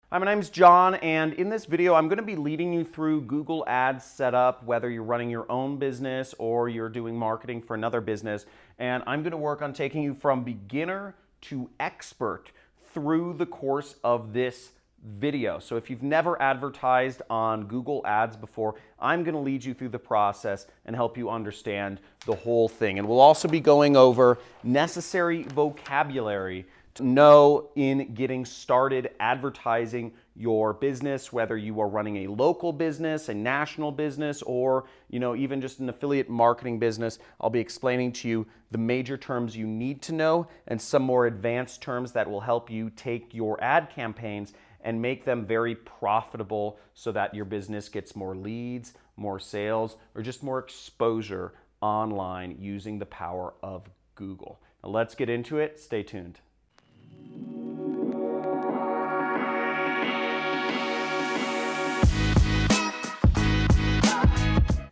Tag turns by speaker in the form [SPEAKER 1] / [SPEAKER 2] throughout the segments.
[SPEAKER 1] Hi, my name's John, and in this video I'm going to be leading you through Google Ads setup, whether you're running your own business or you're doing marketing for another business. And I'm going to work on taking you from beginner to expert through the course of this video. So if you've never advertised on Google Ads before, I'm going to lead you through the process and help you understand the whole thing. And we'll also be going over necessary vocabulary to know in getting started advertising your business, whether you are running a local business, a national business, or even just an affiliate marketing business. I'll be explaining to you the major terms you need to know and some more advanced terms that will help you take your ad campaigns and make them very profitable so that your business gets more leads, more sales, or just more exposure online using the power of Google. Now let's get into it. Stay tuned.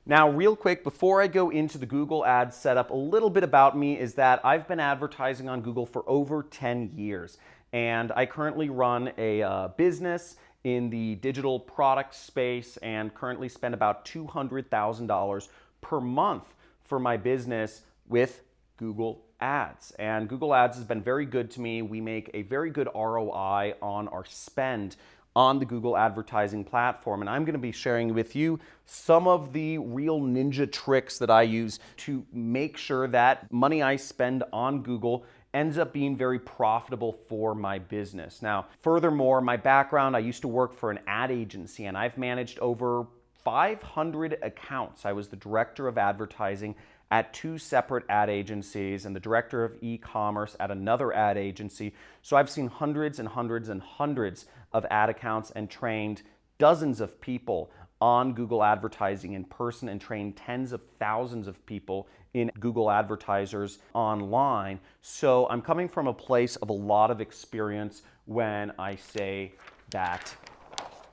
[SPEAKER 1] Now, real quick, before I go into the Google Ads setup, a little bit about me is that I've been advertising on Google for over 10 years. And I currently run a business in the digital product space and currently spend about $200,000 per month for my business with Google Ads. And Google Ads has been very good to me. We make a very good ROI on our spend on the Google advertising platform. And I'm going to be sharing with you some of the real ninja tricks that I use to make sure that money I spend on Google ends up being very profitable for my business. Now, furthermore, my background, I used to work for an ad agency and I've managed over 500 accounts. I was the director of advertising at 2 separate ad agencies and the director of e-commerce at another ad agency. So I've seen hundreds and hundreds and hundreds of ad accounts and trained dozens of people on Google advertising in person and trained tens of thousands of people in Google advertisers online. So I'm coming from a place of a lot of experience when I say that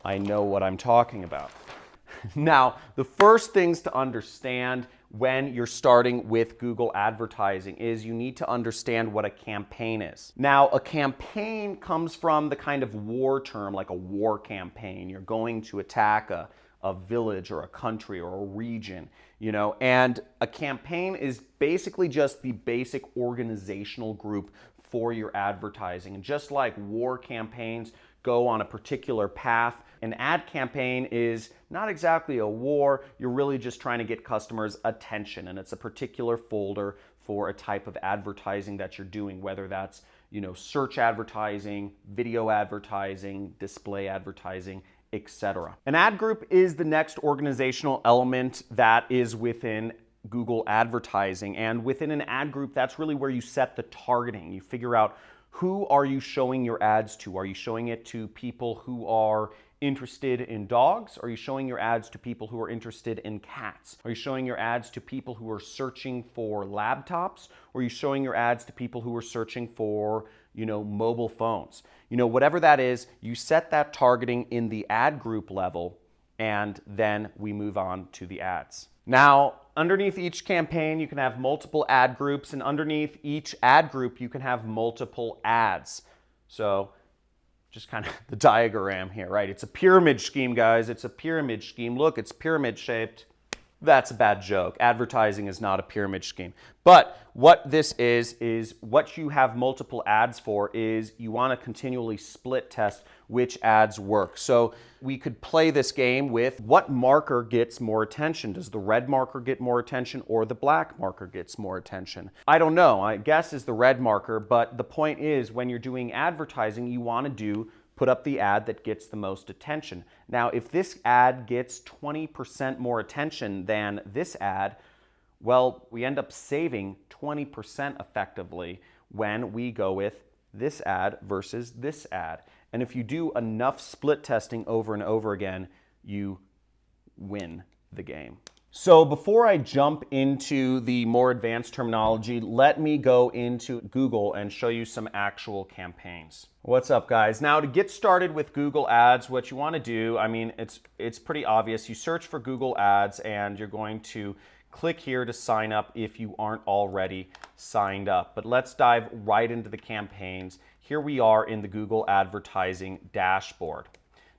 [SPEAKER 1] I know what I'm talking about. Now, the first things to understand when you're starting with Google advertising is you need to understand what a campaign is. Now, a campaign comes from the kind of war term, like a war campaign. You're going to attack a village or a country or a region, and a campaign is basically just the basic organizational group for your advertising. And just like war campaigns go on a particular path, an ad campaign is not exactly a war. You're really just trying to get customers' attention, and it's a particular folder for a type of advertising that you're doing, whether that's search advertising, video advertising, display advertising, etc. An ad group is the next organizational element that is within Google advertising, and within an ad group, that's really where you set the targeting. You figure out who are you showing your ads to? Are you showing it to people who are interested in dogs? Are you showing your ads to people who are interested in cats? Are you showing your ads to people who are searching for laptops? Or are you showing your ads to people who are searching for, mobile phones? Whatever that is, you set that targeting in the ad group level, and then we move on to the ads. Now, underneath each campaign, you can have multiple ad groups, and underneath each ad group, you can have multiple ads. So just kind of the diagram here, right? It's a pyramid scheme, guys. It's a pyramid scheme. Look, it's pyramid shaped. That's a bad joke. Advertising is not a pyramid scheme. But what this is what you have multiple ads for is you want to continually split test which ads work. So we could play this game with what marker gets more attention. Does the red marker get more attention or the black marker gets more attention? I don't know. I guess is the red marker, but the point is when you're doing advertising, you want to put up the ad that gets the most attention. Now, if this ad gets 20% more attention than this ad, well, we end up saving 20% effectively when we go with this ad versus this ad. And if you do enough split testing over and over again, you win the game. So before I jump into the more advanced terminology, let me go into Google and show you some actual campaigns. What's up, guys? Now, to get started with Google Ads, what you want to do, it's pretty obvious. You search for Google Ads and you're going to click here to sign up if you aren't already signed up. But let's dive right into the campaigns. here we are in the Google advertising dashboard.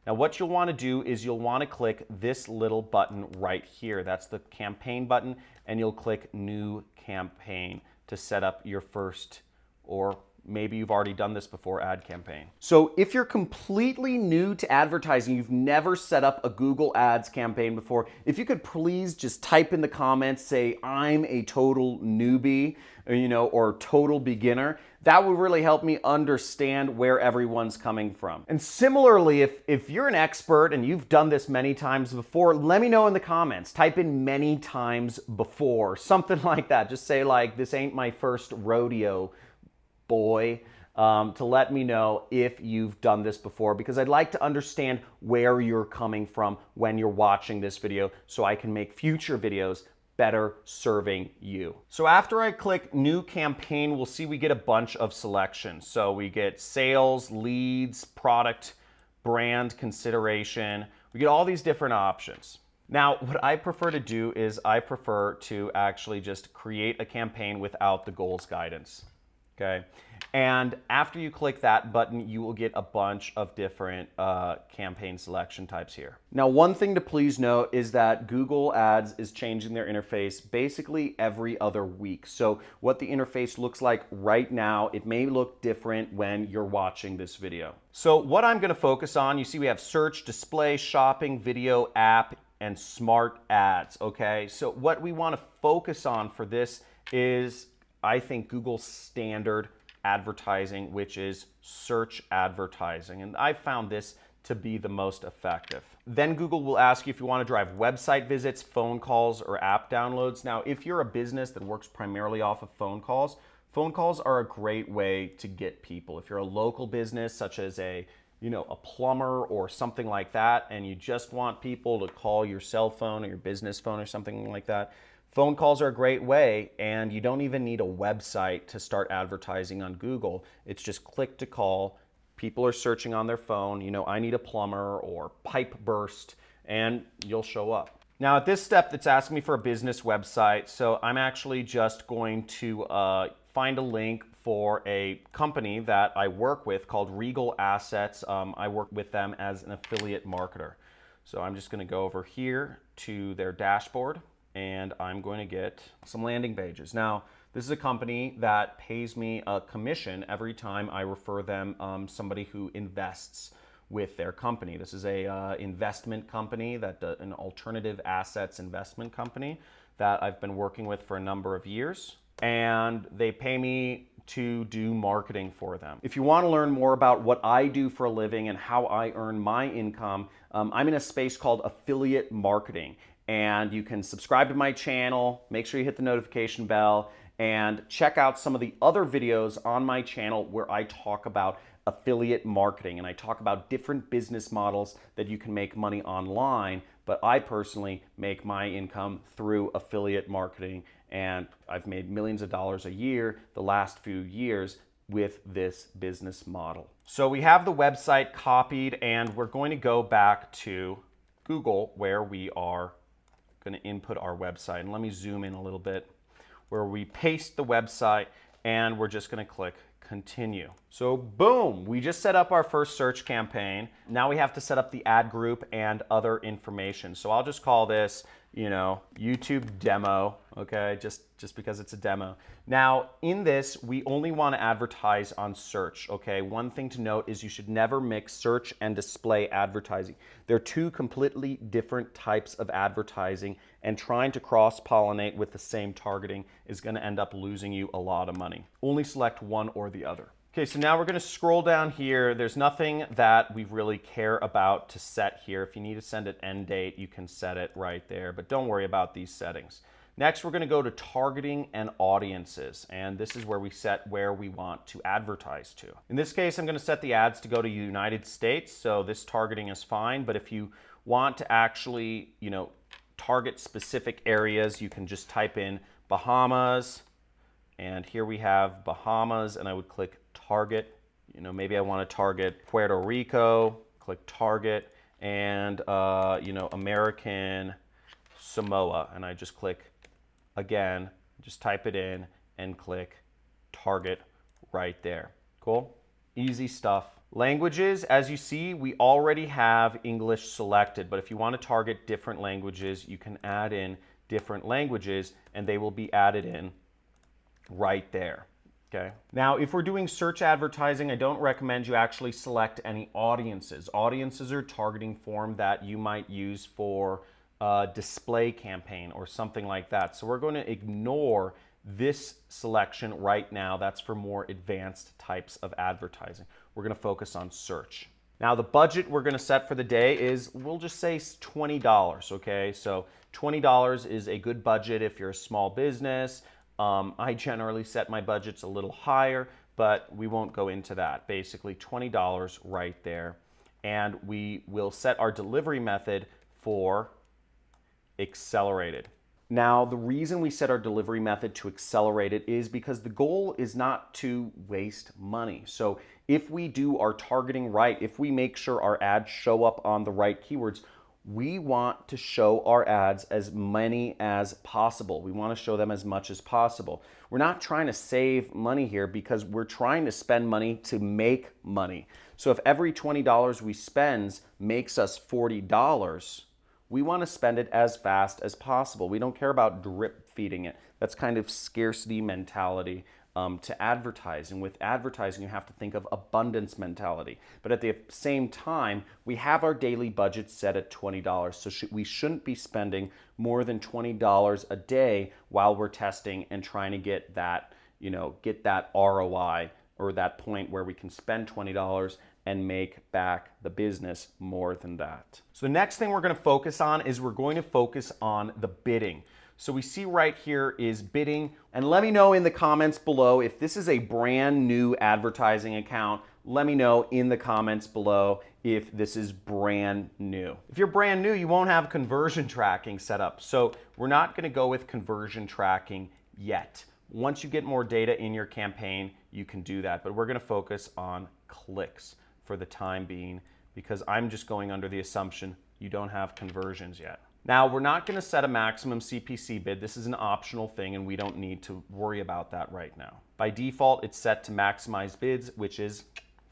[SPEAKER 1] Now what you'll want to do is you'll want to click this little button right here. That's the campaign button, and you'll click new campaign to set up your first, or maybe you've already done this before, ad campaign. So if you're completely new to advertising, you've never set up a Google Ads campaign before, if you could please just type in the comments, say, I'm a total newbie, or total beginner. That would really help me understand where everyone's coming from. And similarly, if you're an expert and you've done this many times before, let me know in the comments. Type in many times before, something like that. Just say like, this ain't my first rodeo, boy, to let me know if you've done this before, because I'd like to understand where you're coming from when you're watching this video so I can make future videos better serving you. So after I click new campaign, we'll see we get a bunch of selections. So we get sales, leads, product, brand consideration. We get all these different options. Now, what I prefer to do is I prefer to actually just create a campaign without the goals guidance. Okay, and after you click that button, you will get a bunch of different campaign selection types here. Now, one thing to please note is that Google Ads is changing their interface basically every other week. So what the interface looks like right now, it may look different when you're watching this video. So what I'm going to focus on, you see we have search, display, shopping, video, app, and smart ads. Okay, so what we want to focus on for this is, I think, Google's standard advertising, which is search advertising. And I've found this to be the most effective. Then Google will ask you if you want to drive website visits, phone calls, or app downloads. Now, if you're a business that works primarily off of phone calls are a great way to get people. If you're a local business, such as a plumber or something like that, and you just want people to call your cell phone or your business phone or something like that, phone calls are a great way, and you don't even need a website to start advertising on Google. It's just click to call. People are searching on their phone, I need a plumber or pipe burst, and you'll show up. Now at this step, it's asking me for a business website, so I'm actually just going to find a link for a company that I work with called Regal Assets. I work with them as an affiliate marketer. So I'm just gonna go over here to their dashboard, and I'm going to get some landing pages. Now, this is a company that pays me a commission every time I refer them somebody who invests with their company. This is a investment company, an alternative assets investment company that I've been working with for a number of years, and they pay me to do marketing for them. If you want to learn more about what I do for a living and how I earn my income, I'm in a space called affiliate marketing. And you can subscribe to my channel, make sure you hit the notification bell, and check out some of the other videos on my channel where I talk about affiliate marketing and I talk about different business models that you can make money online, but I personally make my income through affiliate marketing, and I've made millions of dollars a year the last few years with this business model. So we have the website copied, and we're going to go back to Google where we are going to input our website. And let me zoom in a little bit, where we paste the website, and we're just going to click continue. So boom, we just set up our first search campaign. Now we have to set up the ad group and other information. So I'll just call this, YouTube demo, okay, just because it's a demo. Now in this, we only want to advertise on search, okay? One thing to note is you should never mix search and display advertising. They're two completely different types of advertising, and trying to cross-pollinate with the same targeting is going to end up losing you a lot of money. Only select one or the other. Okay, so now we're going to scroll down here. There's nothing that we really care about to set here. If you need to send an end date, you can set it right there, but don't worry about these settings. Next, we're going to go to targeting and audiences, and this is where we set where we want to advertise to. In this case, I'm going to set the ads to go to United States, so this targeting is fine, but if you want to actually, target specific areas, you can just type in Bahamas, and here we have Bahamas, and I would click target. Maybe I want to target Puerto Rico, click target, and American Samoa, and I just click again, just type it in and click target right there. Cool? Easy stuff. Languages, as you see, we already have English selected, but if you want to target different languages, you can add in different languages and they will be added in right there. Okay. Now, if we're doing search advertising, I don't recommend you actually select any audiences. Audiences are a targeting form that you might use for a display campaign or something like that. So we're going to ignore this selection right now. That's for more advanced types of advertising. We're going to focus on search. Now, the budget we're going to set for the day is, we'll just say $20, okay? So $20 is a good budget if you're a small business. I generally set my budgets a little higher, but we won't go into that. Basically $20 right there. And we will set our delivery method for accelerated. Now, the reason we set our delivery method to accelerated is because the goal is not to waste money. So if we do our targeting right, if we make sure our ads show up on the right keywords, we want to show our ads as many as possible. We want to show them as much as possible. We're not trying to save money here because we're trying to spend money to make money. So if every $20 we spend makes us $40, we want to spend it as fast as possible. We don't care about drip feeding it. That's kind of scarcity mentality to advertising. With advertising, you have to think of abundance mentality. But at the same time, we have our daily budget set at $20. So we shouldn't be spending more than $20 a day while we're testing and trying to get that, get that ROI, or that point where we can spend $20 and make back the business more than that. So the next thing we're going to focus on is we're going to focus on the bidding. So we see right here is bidding, and let me know in the comments below if this is a brand new advertising account. Let me know in the comments below if this is brand new. If you're brand new, you won't have conversion tracking set up. So we're not going to go with conversion tracking yet. Once you get more data in your campaign, you can do that. But we're going to focus on clicks for the time being because I'm just going under the assumption you don't have conversions yet. Now, we're not going to set a maximum CPC bid. This is an optional thing, and we don't need to worry about that right now. By default, it's set to maximize bids, which is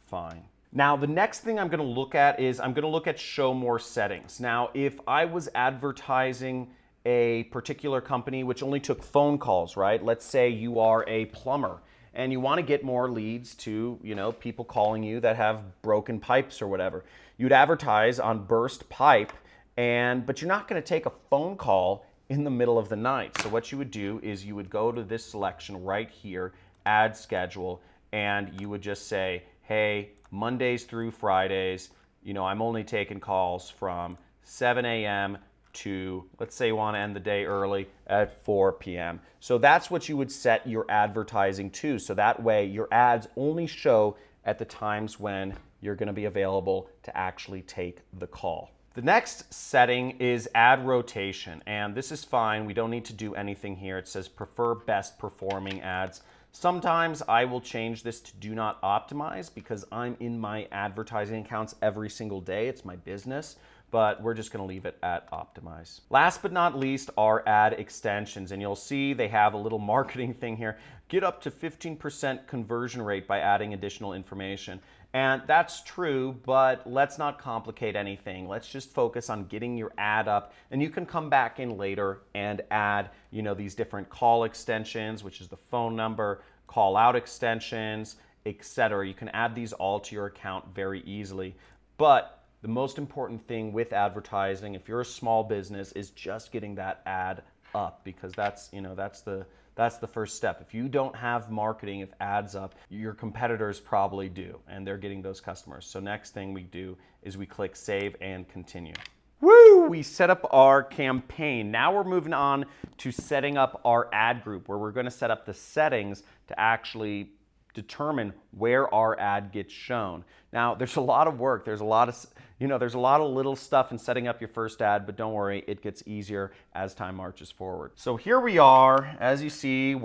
[SPEAKER 1] fine. Now, the next thing I'm going to look at is I'm going to look at show more settings. Now, if I was advertising a particular company which only took phone calls, right? Let's say you are a plumber and you want to get more leads to, people calling you that have broken pipes or whatever. You'd advertise on burst pipe, but you're not going to take a phone call in the middle of the night. So what you would do is you would go to this selection right here, add schedule, and you would just say, hey, Mondays through Fridays, I'm only taking calls from 7 a.m. to, let's say you want to end the day early at 4 p.m. So that's what you would set your advertising to. So that way your ads only show at the times when you're going to be available to actually take the call. The next setting is ad rotation, and this is fine. We don't need to do anything here. It says prefer best performing ads. Sometimes I will change this to do not optimize because I'm in my advertising accounts every single day. It's my business, but we're just going to leave it at optimize. Last but not least are ad extensions, and you'll see they have a little marketing thing here. Get up to 15% conversion rate by adding additional information. And that's true, but let's not complicate anything. Let's just focus on getting your ad up, and you can come back in later and add, these different call extensions, which is the phone number, call out extensions, etc. You can add these all to your account very easily. But the most important thing with advertising, if you're a small business, is just getting that ad up, because that's the first step. If you don't have marketing, if ads up, your competitors probably do, and they're getting those customers. So next thing we do is we click save and continue. Woo! We set up our campaign. Now we're moving on to setting up our ad group, where we're going to set up the settings to actually determine where our ad gets shown. Now, there's a lot of work. There's a lot of little stuff in setting up your first ad, but don't worry, it gets easier as time marches forward. So here we are, as you see,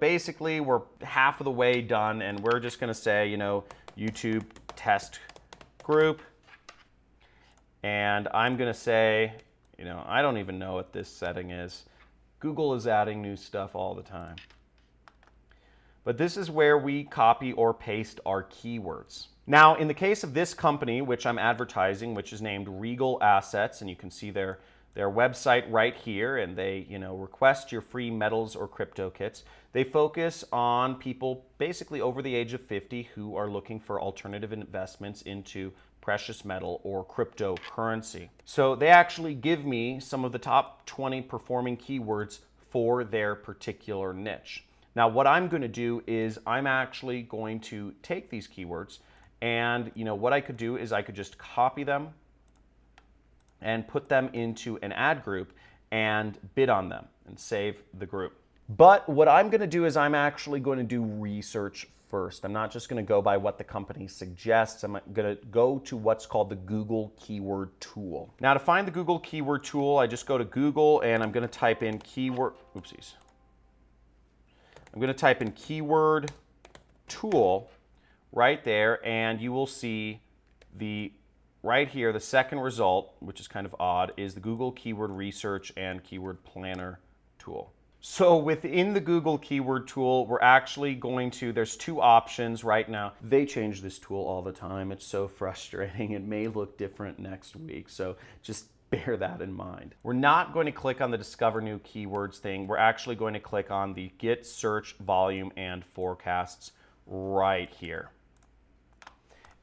[SPEAKER 1] basically we're half of the way done, and we're just gonna say, YouTube test group, and I'm gonna say, I don't even know what this setting is. Google is adding new stuff all the time. but this is where we copy or paste our keywords. Now, in the case of this company, which I'm advertising, which is named Regal Assets, and you can see their website right here, and they, request your free metals or crypto kits. They focus on people basically over the age of 50 who are looking for alternative investments into precious metal or cryptocurrency. So they actually give me some of the top 20 performing keywords for their particular niche. Now, what I'm going to do is I'm actually going to take these keywords, and what I could do is I could just copy them and put them into an ad group and bid on them and save the group. But what I'm going to do is I'm actually going to do research first. I'm not just going to go by what the company suggests. I'm going to go to what's called the Google Keyword Tool. Now, to find the Google Keyword Tool, I just go to Google and I'm going to type in keyword, oopsies. I'm going to type in Keyword Tool right there, and you will see right here, the second result, which is kind of odd, is the Google Keyword Research and Keyword Planner tool. So within the Google Keyword Tool, we're actually going to, there's two options right now. They change this tool all the time. It's so frustrating. It may look different next week, so just bear that in mind. We're not going to click on the Discover New Keywords thing. We're actually going to click on the Get Search Volume and Forecasts right here.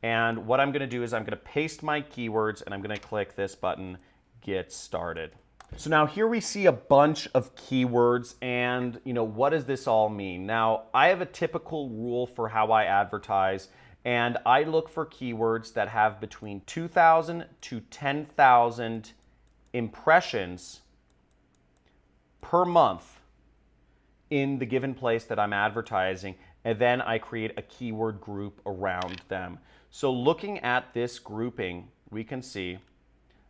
[SPEAKER 1] And what I'm going to do is I'm going to paste my keywords and I'm going to click this button, Get Started. So now here we see a bunch of keywords, and what does this all mean? Now, I have a typical rule for how I advertise, and I look for keywords that have between 2,000 to 10,000 impressions per month in the given place that I'm advertising, and then I create a keyword group around them. So looking at this grouping, we can see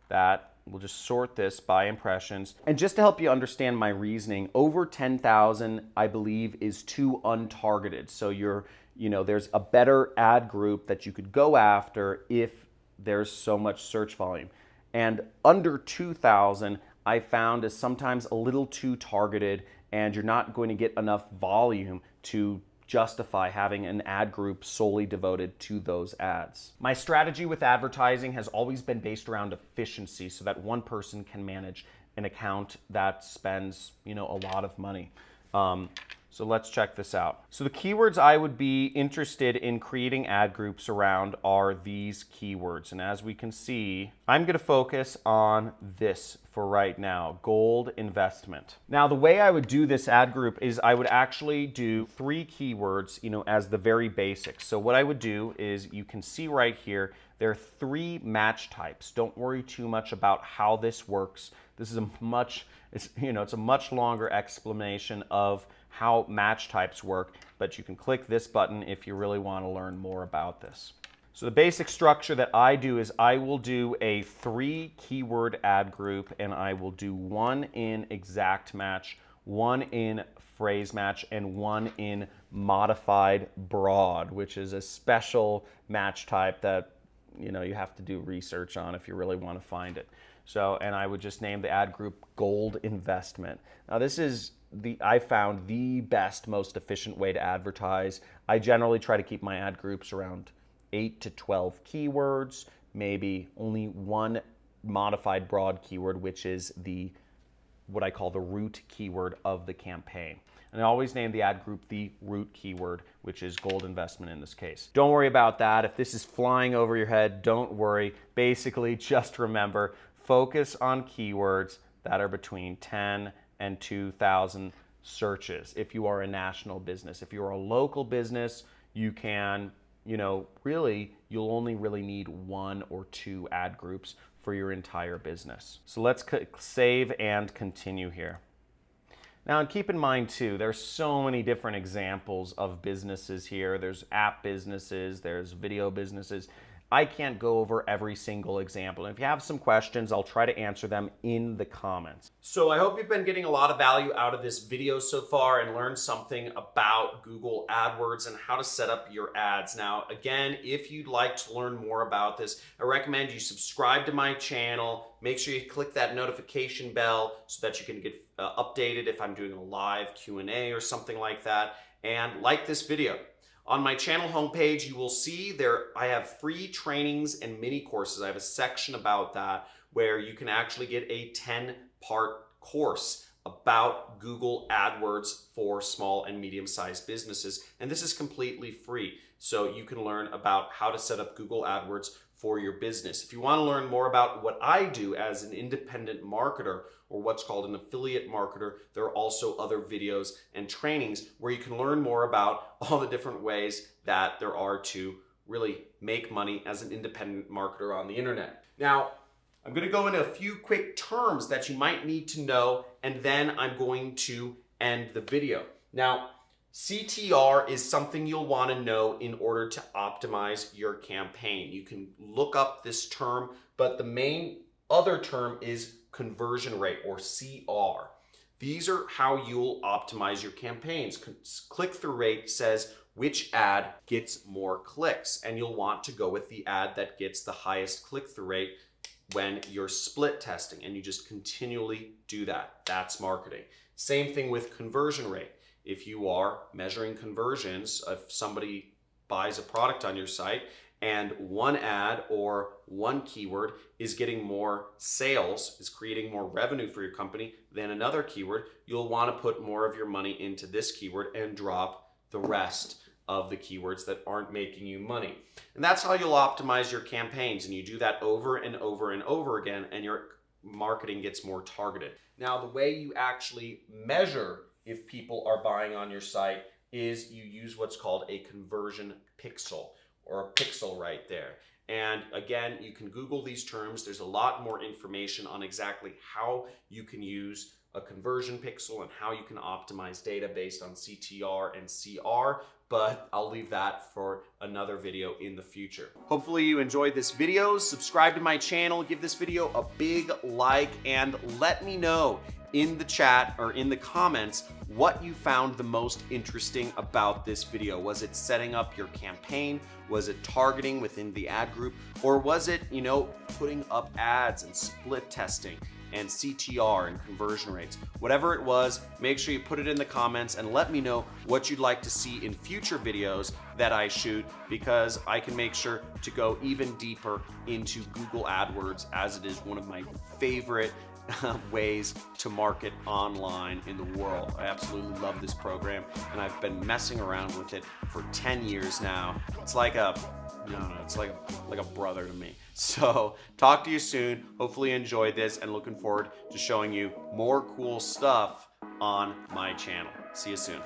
[SPEAKER 1] that we'll just sort this by impressions. And just to help you understand my reasoning, over 10,000, I believe, is too untargeted. So there's a better ad group that you could go after if there's so much search volume. And under 2,000, I found is sometimes a little too targeted, and you're not going to get enough volume to justify having an ad group solely devoted to those ads. My strategy with advertising has always been based around efficiency, so that one person can manage an account that spends, a lot of money. So let's check this out. So the keywords I would be interested in creating ad groups around are these keywords. And as we can see, I'm going to focus on this for right now, gold investment. Now, the way I would do this ad group is I would actually do 3 keywords, as the very basics. So what I would do is you can see right here, there are 3 match types. Don't worry too much about how this works. This is a much longer explanation of how match types work, but you can click this button if you really want to learn more about this. So the basic structure that I do is I will do a 3 keyword ad group, and I will do 1 in exact match, 1 in phrase match, and 1 in modified broad, which is a special match type that you have to do research on if you really want to find it. So, and I would just name the ad group Gold Investment. Now this is I found the best, most efficient way to advertise. I generally try to keep my ad groups around 8 to 12 keywords, maybe only 1 modified broad keyword, which is what I call the root keyword of the campaign. And I always name the ad group the root keyword, which is gold investment in this case. Don't worry about that. If this is flying over your head, don't worry. Basically, just remember, focus on keywords that are between 10 and 2,000 searches. If you are a national business, if you're a local business, you can, you'll only really need 1 or 2 ad groups for your entire business. So let's save and continue here. Now, and keep in mind too, there's so many different examples of businesses here. There's app businesses, there's video businesses. I can't go over every single example. And if you have some questions, I'll try to answer them in the comments. So I hope you've been getting a lot of value out of this video so far and learned something about Google AdWords and how to set up your ads. Now, again, if you'd like to learn more about this, I recommend you subscribe to my channel. Make sure you click that notification bell so that you can get updated if I'm doing a live Q&A or something like that. and like this video. On my channel homepage, you will see I have free trainings and mini courses. I have a section about that where you can actually get a 10-part course about Google AdWords for small and medium-sized businesses. And this is completely free. So you can learn about how to set up Google AdWords for your business. If you want to learn more about what I do as an independent marketer, or what's called an affiliate marketer, there are also other videos and trainings where you can learn more about all the different ways that there are to really make money as an independent marketer on the internet. Now, I'm going to go into a few quick terms that you might need to know, and then I'm going to end the video. Now, CTR is something you'll want to know in order to optimize your campaign. You can look up this term, but the main other term is conversion rate, or CR. These are how you'll optimize your campaigns. Click-through rate says which ad gets more clicks, and you'll want to go with the ad that gets the highest click-through rate when you're split testing, and you just continually do that. That's marketing. Same thing with conversion rate. If you are measuring conversions, if somebody buys a product on your site and one ad or one keyword is getting more sales, is creating more revenue for your company than another keyword, you'll want to put more of your money into this keyword and drop the rest of the keywords that aren't making you money. And that's how you'll optimize your campaigns, and you do that over and over and over again, and your marketing gets more targeted. Now, the way you actually measure if people are buying on your site is you use what's called a conversion pixel, or a pixel right there. And again, you can Google these terms. There's a lot more information on exactly how you can use a conversion pixel and how you can optimize data based on CTR and CR, but I'll leave that for another video in the future. Hopefully you enjoyed this video. Subscribe to my channel, give this video a big like, and let me know in the chat or in the comments what you found the most interesting about this video. Was it setting up your campaign? Was it targeting within the ad group? Or was it, putting up ads and split testing and CTR and conversion rates? Whatever it was, make sure you put it in the comments and let me know what you'd like to see in future videos that I shoot, because I can make sure to go even deeper into Google AdWords, as it is one of my favorite ways to market online in the world. I absolutely love this program, and I've been messing around with it for 10 years now. It's like it's like a brother to me. So talk to you soon. Hopefully you enjoyed this, and looking forward to showing you more cool stuff on my channel. See you soon.